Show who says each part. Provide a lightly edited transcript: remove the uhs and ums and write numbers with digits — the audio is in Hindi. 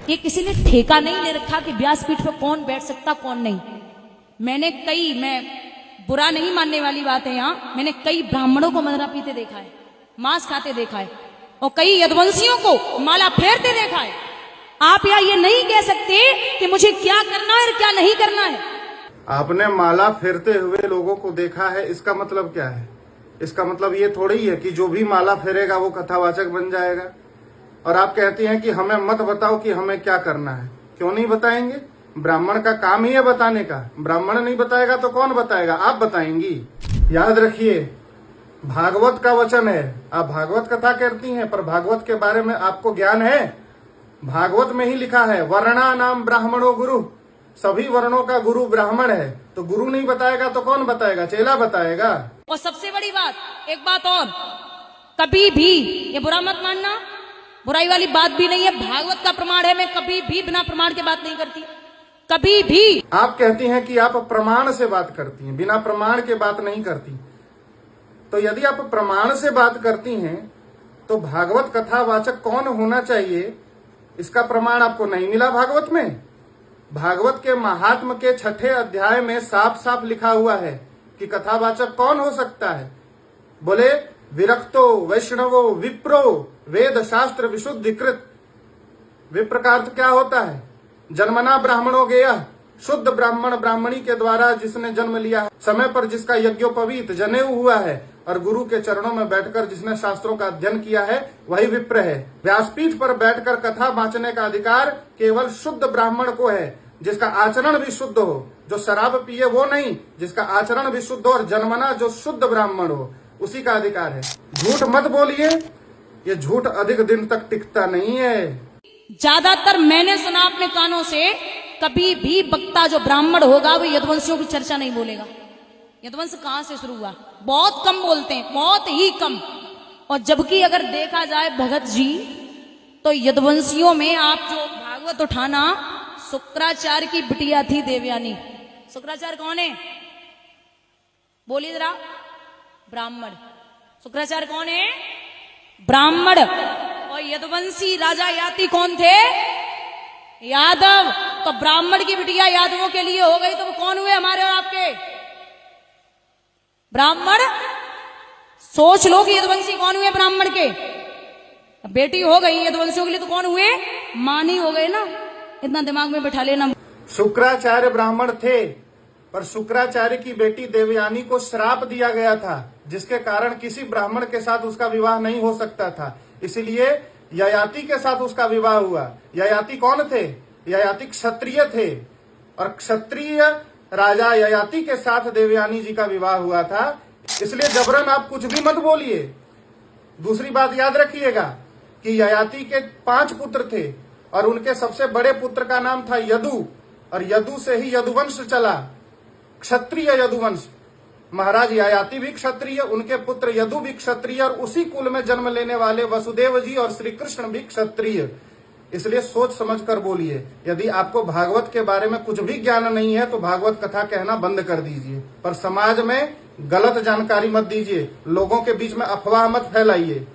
Speaker 1: ये किसी ने ठेका नहीं ले रखा कि व्यासपीठ पर कौन बैठ सकता कौन नहीं। मैं बुरा नहीं मानने वाली बात है, यहाँ मैंने कई ब्राह्मणों को मदरा पीते देखा है, मांस खाते देखा है, और कई यदुवंशियों को माला फेरते देखा है। आप यहाँ ये नहीं कह सकते कि मुझे क्या करना है और क्या नहीं करना है।
Speaker 2: आपने माला फेरते हुए लोगों को देखा है, इसका मतलब क्या है? इसका मतलब ये थोड़ी ही है कि जो भी माला फेरेगा वो कथावाचक बन जाएगा। और आप कहती हैं कि हमें मत बताओ कि हमें क्या करना है। क्यों नहीं बताएंगे? ब्राह्मण का काम ही है बताने का। ब्राह्मण नहीं बताएगा तो कौन बताएगा? आप बताएंगी। याद रखिए, भागवत का वचन है। आप भागवत कथा करती हैं, पर भागवत के बारे में आपको ज्ञान है? भागवत में ही लिखा है, वर्णा नाम ब्राह्मणो गुरु। सभी वर्णों का गुरु ब्राह्मण है। तो गुरु नहीं बताएगा तो कौन बताएगा? चेला बताएगा।
Speaker 1: और सबसे बड़ी बात, एक बात और, कभी भी ये बुरा मत मानना, बुराई वाली बात भी नहीं है, भागवत का प्रमाण है। मैं कभी भी बिना प्रमाण के बात नहीं करती, कभी भी।
Speaker 2: आप कहती हैं कि आप प्रमाण से बात करती हैं, बिना प्रमाण के बात नहीं करती। तो यदि आप प्रमाण से बात करती हैं तो भागवत कथावाचक कौन होना चाहिए, इसका प्रमाण आपको नहीं मिला भागवत में। भागवत के महात्म के 6ठे अध्याय में साफ साफ लिखा हुआ है कि कथावाचक कौन हो सकता है। बोले, विरक्तो वैष्णवो विप्रो वेद शास्त्र विशुद्धिकृत। विप्र का अर्थ क्या होता है? जन्मना ब्राह्मणो गेय, शुद्ध ब्राह्मण ब्राह्मणी के द्वारा जिसने जन्म लिया है, समय पर जिसका यज्ञोपवीत जनेऊ हुआ है, और गुरु के चरणों में बैठकर जिसने शास्त्रों का अध्ययन किया है, वही विप्र है। व्यासपीठ पर बैठकर कथा बांचने का अधिकार केवल शुद्ध ब्राह्मण को है, जिसका आचरण भी शुद्ध हो। जो शराब पिए वो नहीं, जिसका आचरण भी शुद्ध हो और जन्मना जो शुद्ध ब्राह्मण हो, उसी का अधिकार है। झूठ मत बोलिए, ये झूठ अधिक दिन तक टिकता नहीं है।
Speaker 1: ज्यादातर मैंने सुना अपने कानों से, कभी भी वक्ता जो ब्राह्मण होगा वो यदुवंशियों की चर्चा नहीं बोलेगा। यदुवंश कहां से शुरू हुआ? बहुत कम बोलते हैं, बहुत ही कम। और जबकि अगर देखा जाए भगत जी, तो यदुवंशियों में आप जो भागवत उठाना, शुक्राचार्य की बिटिया थी देवयानी। शुक्राचार्य कौन है? बोलिए जरा। ब्राह्मण। शुक्राचार्य कौन है? ब्राह्मण। और यदुवंशी राजा याति कौन थे? यादव। तो ब्राह्मण की बिटिया यादवों के लिए हो गई, तो वो कौन हुए? हमारे और आपके ब्राह्मण। सोच लो कि यदुवंशी कौन हुए? ब्राह्मण के। बेटी हो गई यदुवंशियों के लिए, तो कौन हुए? मानी हो गए ना। इतना दिमाग में बिठा लेना।
Speaker 2: शुक्राचार्य ब्राह्मण थे, पर शुक्राचार्य की बेटी देवयानी को श्राप दिया गया था, जिसके कारण किसी ब्राह्मण के साथ उसका विवाह नहीं हो सकता था। इसलिए ययाति के साथ उसका विवाह हुआ। ययाति कौन थे? ययाति क्षत्रिय थे, और क्षत्रिय राजा ययाति के साथ देवयानी जी का विवाह हुआ था। इसलिए जबरन आप कुछ भी मत बोलिए। दूसरी बात याद रखिएगा कि ययाति के 5 पुत्र थे, और उनके सबसे बड़े पुत्र का नाम था यदु, और यदु से ही यदुवंश चला, क्षत्रिय यदुवंश। महाराज ययाति भी क्षत्रिय, उनके पुत्र यदु भी क्षत्रिय, और उसी कुल में जन्म लेने वाले वसुदेव जी और श्री कृष्ण भी क्षत्रिय। इसलिए सोच समझ कर बोलिए। यदि आपको भागवत के बारे में कुछ भी ज्ञान नहीं है तो भागवत कथा कहना बंद कर दीजिए, पर समाज में गलत जानकारी मत दीजिए, लोगों के बीच में अफवाह मत फैलाइए।